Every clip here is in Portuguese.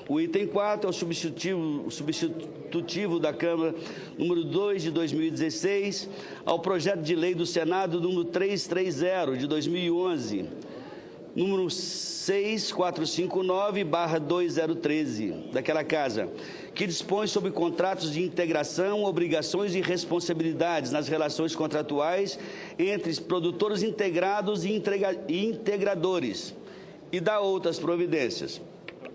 O item 4 é o substitutivo da Câmara número 2 de 2016 ao projeto de lei do Senado número 330 de 2011, número 6459/2013, daquela casa, que dispõe sobre contratos de integração, obrigações e responsabilidades nas relações contratuais entre produtores integrados e integradores, e dá outras providências.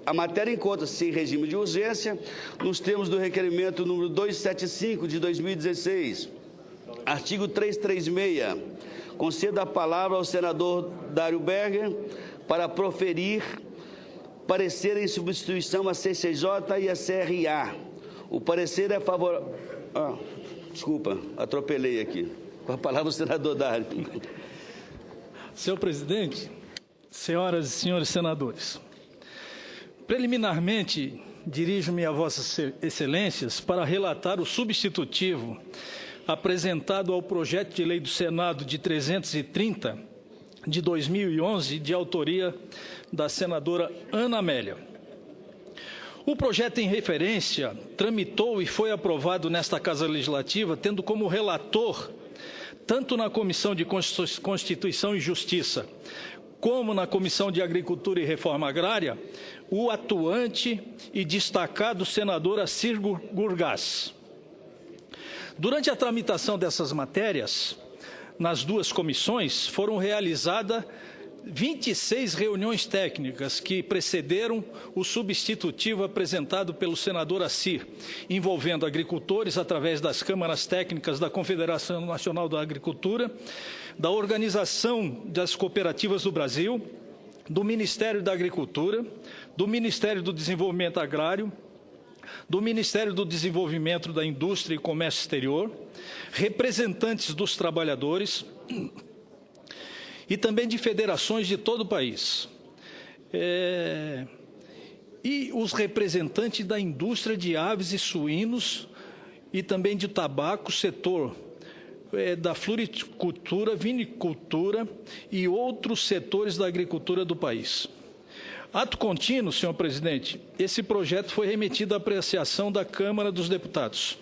A matéria encontra-se em regime de urgência, nos termos do requerimento número 275 de 2016, artigo 336. Concedo a palavra ao senador Dário Berger para proferir parecer em substituição à CCJ e à CRA. O parecer é favorável... desculpa, atropelei aqui. Com a palavra o senador Dário. Senhor presidente, senhoras e senhores senadores, preliminarmente, dirijo-me a vossas excelências para relatar o substitutivo apresentado ao projeto de lei do Senado de 330, de 2011, de autoria da senadora Ana Amélia. O projeto em referência tramitou e foi aprovado nesta Casa Legislativa, tendo como relator, tanto na Comissão de Constituição e Justiça, como na Comissão de Agricultura e Reforma Agrária, o atuante e destacado senador Assir Gurgás. Durante a tramitação dessas matérias, nas duas comissões, foram realizadas 26 reuniões técnicas que precederam o substitutivo apresentado pelo senador Assir, envolvendo agricultores através das câmaras técnicas da Confederação Nacional da Agricultura, da Organização das Cooperativas do Brasil, do Ministério da Agricultura, do Ministério do Desenvolvimento Agrário, do Ministério do Desenvolvimento da Indústria e Comércio Exterior, representantes dos trabalhadores e também de federações de todo o país. E os representantes da indústria de aves e suínos e também de tabaco, setor da floricultura, vinicultura e outros setores da agricultura do país. Ato contínuo, senhor presidente, esse projeto foi remetido à apreciação da Câmara dos Deputados.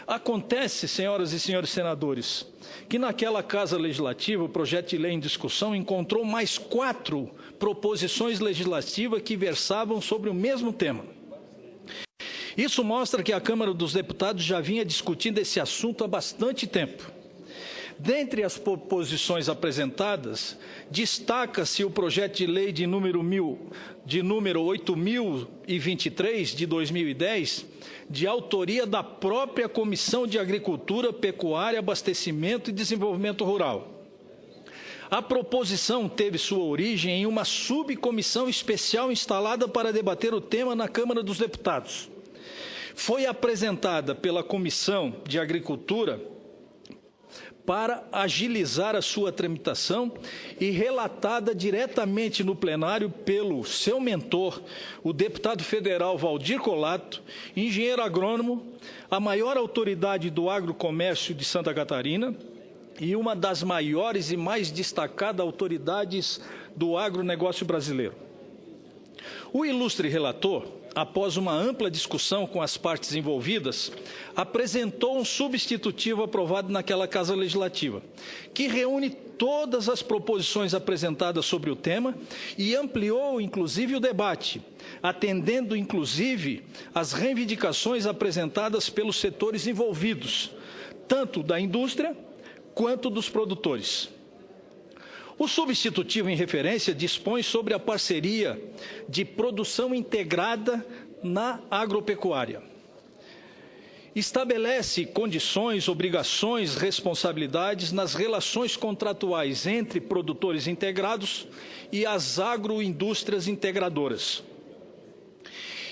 Acontece, senhoras e senhores senadores, que naquela Casa Legislativa o projeto de lei em discussão encontrou mais 4 proposições legislativas que versavam sobre o mesmo tema. Isso mostra que a Câmara dos Deputados já vinha discutindo esse assunto há bastante tempo. Dentre as proposições apresentadas, destaca-se o projeto de lei de número 8.023, de 2010, de autoria da própria Comissão de Agricultura, Pecuária, Abastecimento e Desenvolvimento Rural. A proposição teve sua origem em uma subcomissão especial instalada para debater o tema na Câmara dos Deputados. Foi apresentada pela Comissão de Agricultura para agilizar a sua tramitação e relatada diretamente no plenário pelo seu mentor, o deputado federal Valdir Colato, engenheiro agrônomo, a maior autoridade do agrocomércio de Santa Catarina e uma das maiores e mais destacadas autoridades do agronegócio brasileiro. O ilustre relator, após uma ampla discussão com as partes envolvidas, apresentou um substitutivo aprovado naquela Casa Legislativa, que reúne todas as proposições apresentadas sobre o tema e ampliou, inclusive, o debate, atendendo, inclusive, às reivindicações apresentadas pelos setores envolvidos, tanto da indústria quanto dos produtores. O substitutivo em referência dispõe sobre a parceria de produção integrada na agropecuária. Estabelece condições, obrigações, responsabilidades nas relações contratuais entre produtores integrados e as agroindústrias integradoras.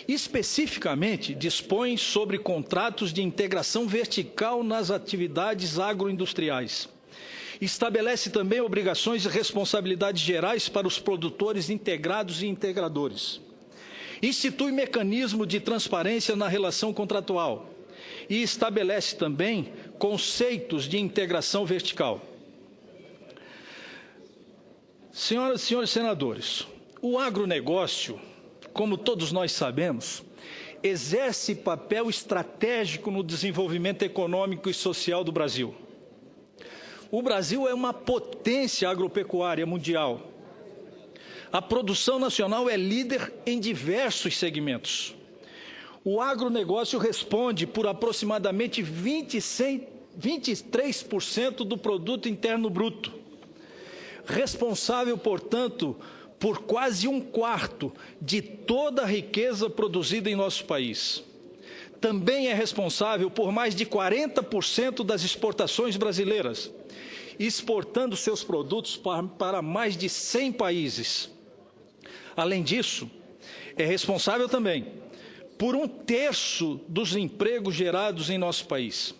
Especificamente, dispõe sobre contratos de integração vertical nas atividades agroindustriais. Estabelece também obrigações e responsabilidades gerais para os produtores integrados e integradores. Institui mecanismo de transparência na relação contratual e estabelece também conceitos de integração vertical. Senhoras e senhores senadores, o agronegócio, como todos nós sabemos, exerce papel estratégico no desenvolvimento econômico e social do Brasil. O Brasil é uma potência agropecuária mundial. A produção nacional é líder em diversos segmentos. O agronegócio responde por aproximadamente 23% do produto interno bruto, responsável, portanto, por quase 1/4 de toda a riqueza produzida em nosso país. Também é responsável por mais de 40% das exportações brasileiras, exportando seus produtos para mais de 100 países. Além disso, é responsável também por 1/3 dos empregos gerados em nosso país.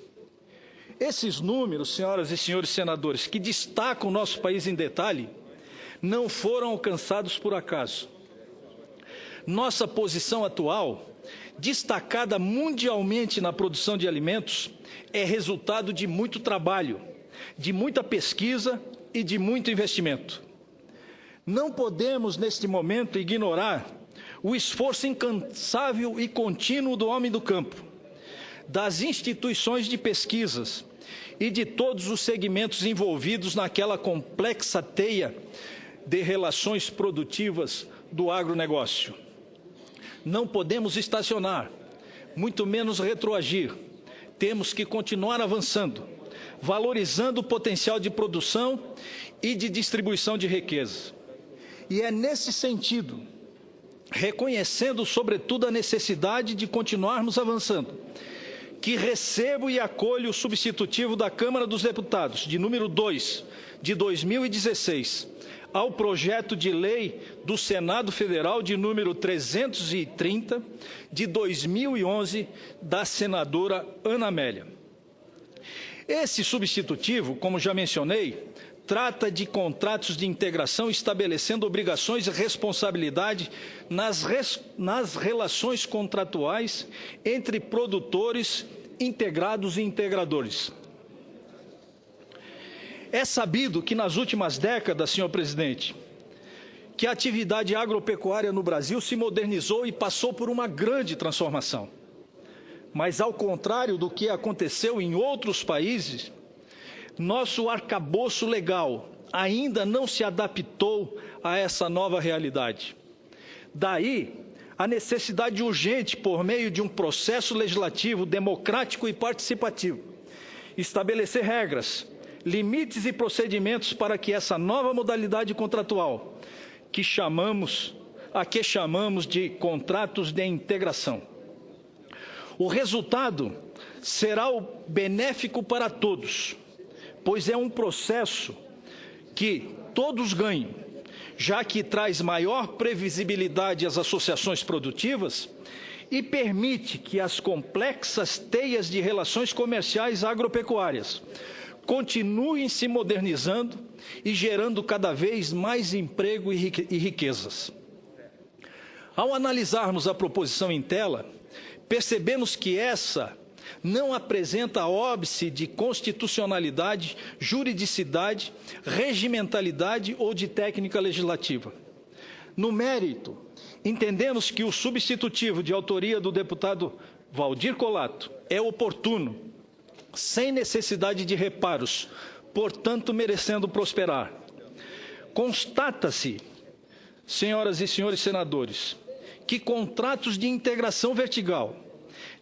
Esses números, senhoras e senhores senadores, que destacam o nosso país em detalhe, não foram alcançados por acaso. Nossa posição atual, destacada mundialmente na produção de alimentos, é resultado de muito trabalho, de muita pesquisa e de muito investimento. Não podemos, neste momento, ignorar o esforço incansável e contínuo do homem do campo, das instituições de pesquisas e de todos os segmentos envolvidos naquela complexa teia de relações produtivas do agronegócio. Não podemos estacionar, muito menos retroagir. Temos que continuar avançando, valorizando o potencial de produção e de distribuição de riqueza. E é nesse sentido, reconhecendo sobretudo a necessidade de continuarmos avançando, que recebo e acolho o substitutivo da Câmara dos Deputados, de número 2, de 2016, ao projeto de lei do Senado Federal de número 330, de 2011, da senadora Ana Amélia. Esse substitutivo, como já mencionei, trata de contratos de integração estabelecendo obrigações e responsabilidade nas relações contratuais entre produtores integrados e integradores. É sabido que nas últimas décadas, senhor presidente, que a atividade agropecuária no Brasil se modernizou e passou por uma grande transformação. Mas, ao contrário do que aconteceu em outros países, nosso arcabouço legal ainda não se adaptou a essa nova realidade. Daí, a necessidade urgente, por meio de um processo legislativo democrático e participativo, estabelecer regras, limites e procedimentos para que essa nova modalidade contratual, que chamamos de contratos de integração. O resultado será o benéfico para todos, pois é um processo que todos ganham, já que traz maior previsibilidade às associações produtivas e permite que as complexas teias de relações comerciais agropecuárias continuem se modernizando e gerando cada vez mais emprego e riquezas. Ao analisarmos a proposição em tela, percebemos que essa não apresenta óbice de constitucionalidade, juridicidade, regimentalidade ou de técnica legislativa. No mérito, entendemos que o substitutivo de autoria do deputado Valdir Colato é oportuno, sem necessidade de reparos, portanto merecendo prosperar. Constata-se, senhoras e senhores senadores, que contratos de integração vertical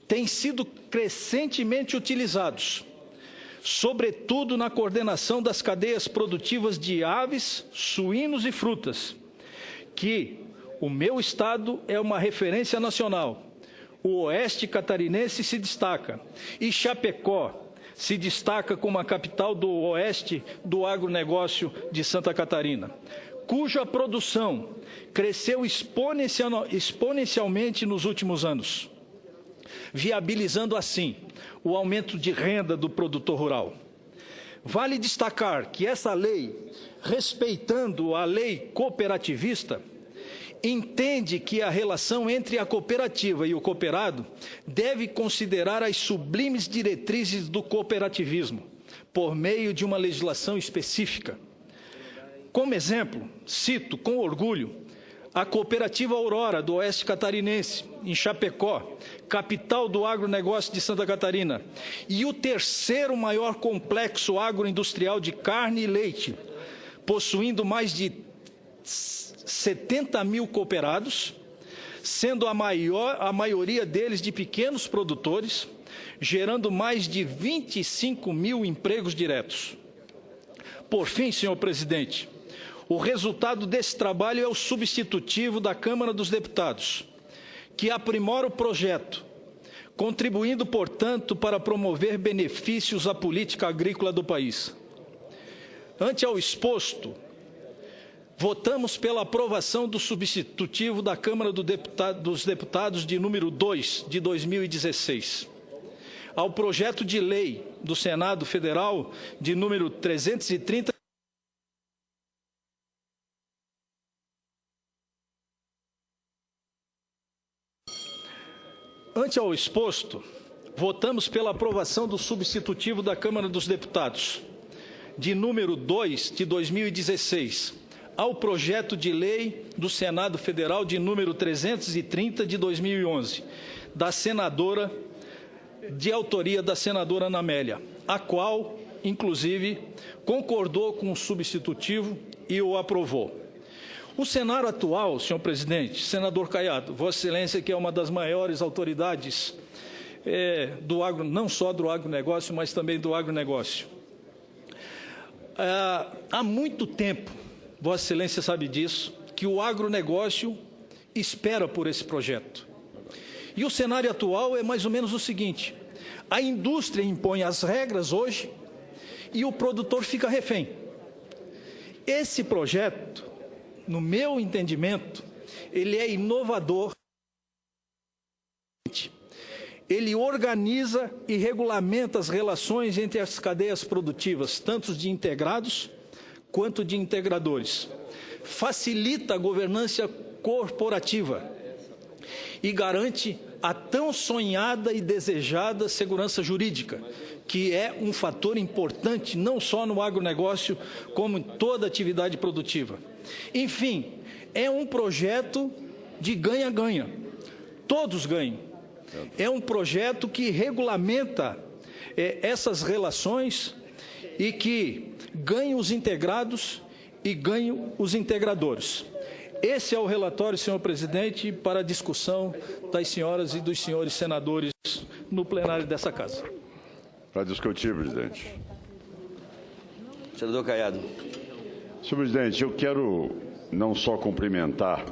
têm sido crescentemente utilizados, sobretudo na coordenação das cadeias produtivas de aves, suínos e frutas, que o meu estado é uma referência nacional. O oeste catarinense se destaca e Chapecó se destaca como a capital do oeste do agronegócio de Santa Catarina, cuja produção cresceu exponencialmente nos últimos anos, viabilizando assim o aumento de renda do produtor rural. Vale destacar que essa lei, respeitando a lei cooperativista, entende que a relação entre a cooperativa e o cooperado deve considerar as sublimes diretrizes do cooperativismo, por meio de uma legislação específica. Como exemplo, cito com orgulho a Cooperativa Aurora, do Oeste Catarinense, em Chapecó, capital do agronegócio de Santa Catarina, e o terceiro maior complexo agroindustrial de carne e leite, possuindo mais de 70 mil cooperados, sendo a maioria deles de pequenos produtores, gerando mais de 25 mil empregos diretos. Por fim, senhor presidente, o resultado desse trabalho é o substitutivo da Câmara dos Deputados, que aprimora o projeto, contribuindo, portanto, para promover benefícios à política agrícola do país. Ante ao exposto, votamos pela aprovação do substitutivo da Câmara dos Deputados de número 2, de 2016, ao projeto de lei do Senado Federal de número 330, Ante ao exposto, votamos pela aprovação do substitutivo da Câmara dos Deputados, de número 2, de 2016, ao projeto de lei do Senado Federal de número 330, de 2011, de autoria da senadora Ana Amélia, a qual, inclusive, concordou com o substitutivo e o aprovou. O cenário atual, senhor presidente, senador Caiado, Vossa Excelência, que é uma das maiores autoridades não só do agronegócio, mas também do agronegócio. Há muito tempo, Vossa Excelência sabe disso, que o agronegócio espera por esse projeto. E o cenário atual é mais ou menos o seguinte: a indústria impõe as regras hoje e o produtor fica refém. Esse projeto, no meu entendimento, ele é inovador. Ele organiza e regulamenta as relações entre as cadeias produtivas, tanto de integrados quanto de integradores. Facilita a governança corporativa e garante a tão sonhada e desejada segurança jurídica, que é um fator importante não só no agronegócio, como em toda atividade produtiva. Enfim, é um projeto de ganha-ganha. Todos ganham. É um projeto que regulamenta essas relações e que ganha os integrados e ganha os integradores. Esse é o relatório, senhor presidente, para a discussão das senhoras e dos senhores senadores no plenário dessa Casa. Para discutir, presidente. Senador Caiado. Senhor presidente, eu quero não só cumprimentar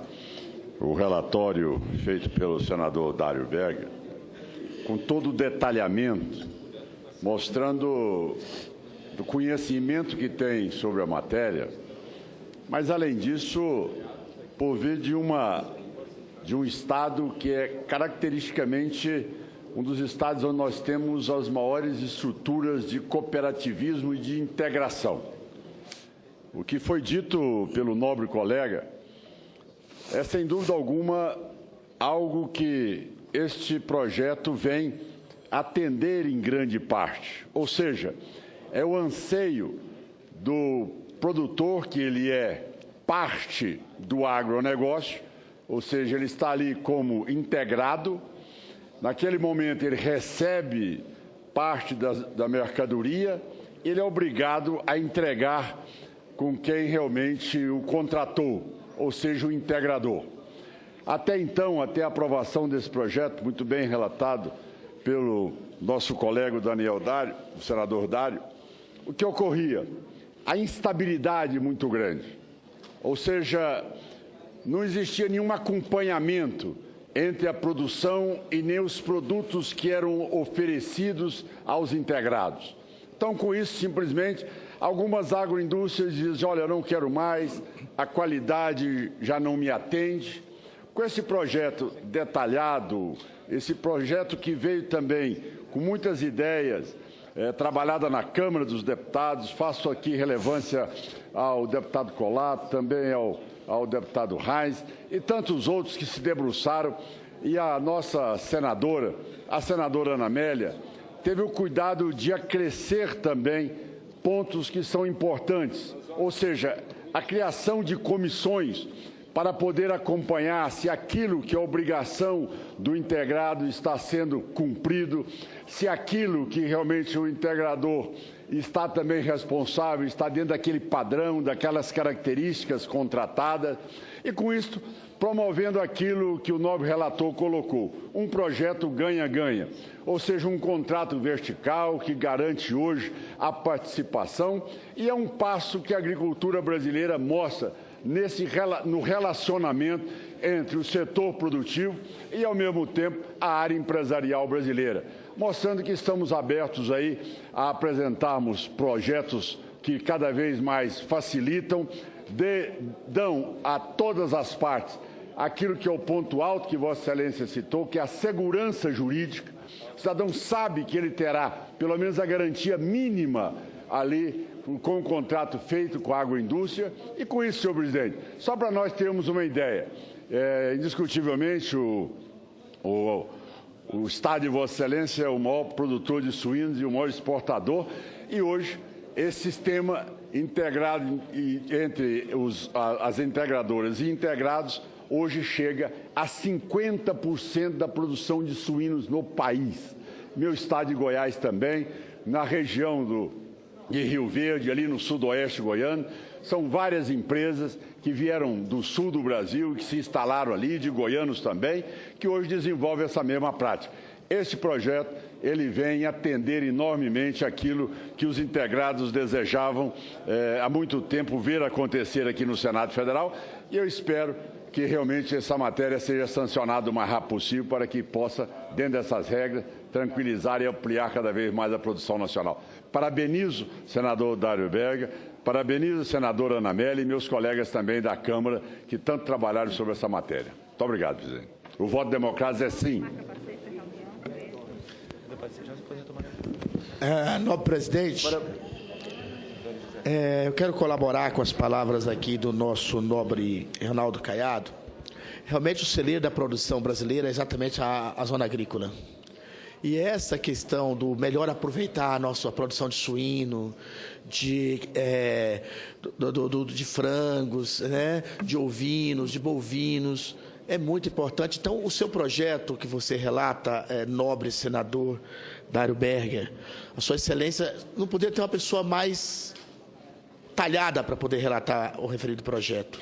o relatório feito pelo senador Dário Berger, com todo o detalhamento, mostrando o conhecimento que tem sobre a matéria, mas, além disso, por vir de um estado que é caracteristicamente um dos estados onde nós temos as maiores estruturas de cooperativismo e de integração. O que foi dito pelo nobre colega é, sem dúvida alguma, algo que este projeto vem atender em grande parte. Ou seja, é o anseio do produtor, que ele é parte do agronegócio, ou seja, ele está ali como integrado. Naquele momento ele recebe parte da mercadoria, ele é obrigado a entregar com quem realmente o contratou, ou seja, o integrador. Até então, até a aprovação desse projeto, muito bem relatado pelo nosso colega Daniel Dário, o senador Dário, o que ocorria? A instabilidade muito grande, ou seja, não existia nenhum acompanhamento entre a produção e nem os produtos que eram oferecidos aos integrados. Então, com isso, simplesmente, algumas agroindústrias dizem: olha, eu não quero mais, a qualidade já não me atende. Com esse projeto detalhado, esse projeto que veio também com muitas ideias, trabalhada na Câmara dos Deputados, faço aqui relevância ao deputado Colato, também ao deputado Reis e tantos outros que se debruçaram, e a nossa senadora, a senadora Ana Amélia, teve o cuidado de acrescer também pontos que são importantes, ou seja, a criação de comissões para poder acompanhar se aquilo que é obrigação do integrado está sendo cumprido, se aquilo que realmente o integrador está também responsável, está dentro daquele padrão, daquelas características contratadas, e com isso promovendo aquilo que o nobre relator colocou, um projeto ganha-ganha, ou seja, um contrato vertical que garante hoje a participação, e é um passo que a agricultura brasileira mostra no relacionamento entre o setor produtivo e, ao mesmo tempo, a área empresarial brasileira, mostrando que estamos abertos aí a apresentarmos projetos que cada vez mais facilitam, dão a todas as partes aquilo que é o ponto alto que Vossa Excelência citou, que é a segurança jurídica. O cidadão sabe que ele terá, pelo menos, a garantia mínima ali com o contrato feito com a agroindústria. E com isso, senhor presidente, só para nós termos uma ideia, indiscutivelmente o Estado de Vossa Excelência é o maior produtor de suínos e o maior exportador, e hoje esse sistema integrado entre as integradoras e integrados hoje chega a 50% da produção de suínos no país. Meu estado de Goiás também, na região de Rio Verde, ali no sudoeste goiano, são várias empresas que vieram do sul do Brasil, que se instalaram ali, de goianos também, que hoje desenvolvem essa mesma prática. Este projeto, ele vem atender enormemente aquilo que os integrados desejavam há muito tempo ver acontecer aqui no Senado Federal, e eu espero que realmente essa matéria seja sancionada o mais rápido possível para que possa, dentro dessas regras, tranquilizar e ampliar cada vez mais a produção nacional. Parabenizo o senador Dário Berger, parabenizo a senadora Ana Amélia e meus colegas também da Câmara que tanto trabalharam sobre essa matéria. Muito obrigado, presidente. O voto democrático é sim. Nobre presidente, eu quero colaborar com as palavras aqui do nosso nobre Reinaldo Caiado. Realmente o celeiro da produção brasileira é exatamente a zona agrícola. E essa questão do melhor aproveitar a nossa produção de suíno, de frangos, né, de ovinos, de bovinos, é muito importante. Então, o seu projeto que você relata, nobre senador Dário Berger, a sua excelência, não poderia ter uma pessoa mais talhada para poder relatar o referido projeto.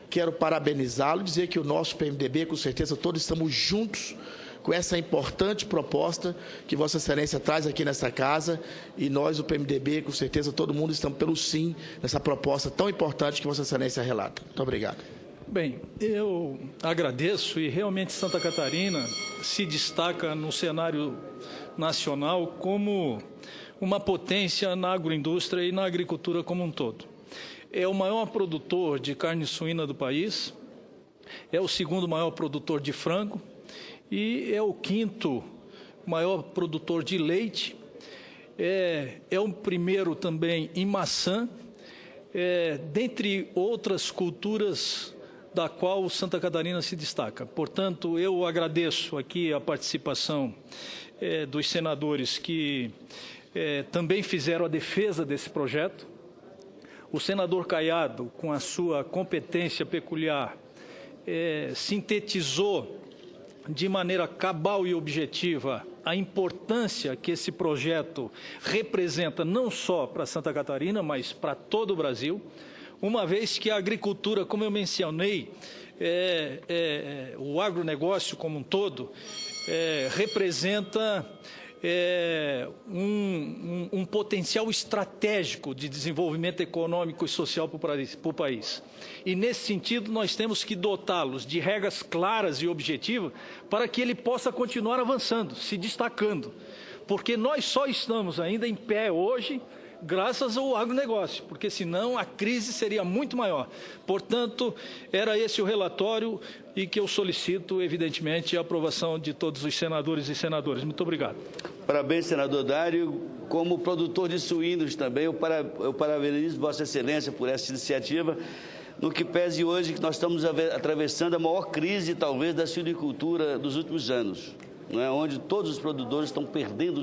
Quero parabenizá-lo e dizer que o nosso PMDB, com certeza, todos estamos juntos com essa importante proposta que Vossa Excelência traz aqui nessa casa, e nós, o PMDB, com certeza, todo mundo estamos pelo sim nessa proposta tão importante que Vossa Excelência relata. Muito obrigado. Bem, eu agradeço, e realmente Santa Catarina se destaca no cenário nacional como uma potência na agroindústria e na agricultura como um todo. É o maior produtor de carne suína do país, é o segundo maior produtor de frango e é o quinto maior produtor de leite, é o primeiro também em maçã, dentre outras culturas da qual Santa Catarina se destaca. Portanto, eu agradeço aqui a participação dos senadores que também fizeram a defesa desse projeto. O senador Caiado, com a sua competência peculiar, sintetizou de maneira cabal e objetiva a importância que esse projeto representa não só para Santa Catarina, mas para todo o Brasil, uma vez que a agricultura, como eu mencionei, o agronegócio como um todo, representa um potencial estratégico de desenvolvimento econômico e social para o país. E, nesse sentido, nós temos que dotá-los de regras claras e objetivas para que ele possa continuar avançando, se destacando. Porque nós só estamos ainda em pé hoje graças ao agronegócio, porque senão a crise seria muito maior. Portanto, era esse o relatório e que eu solicito, evidentemente, a aprovação de todos os senadores e senadoras. Muito obrigado. Parabéns, senador Dário. Como produtor de suínos também, eu parabenizo Vossa Excelência por essa iniciativa, no que pese hoje que nós estamos atravessando a maior crise, talvez, da suinicultura dos últimos anos, não é? Onde todos os produtores estão perdendo dinheiro.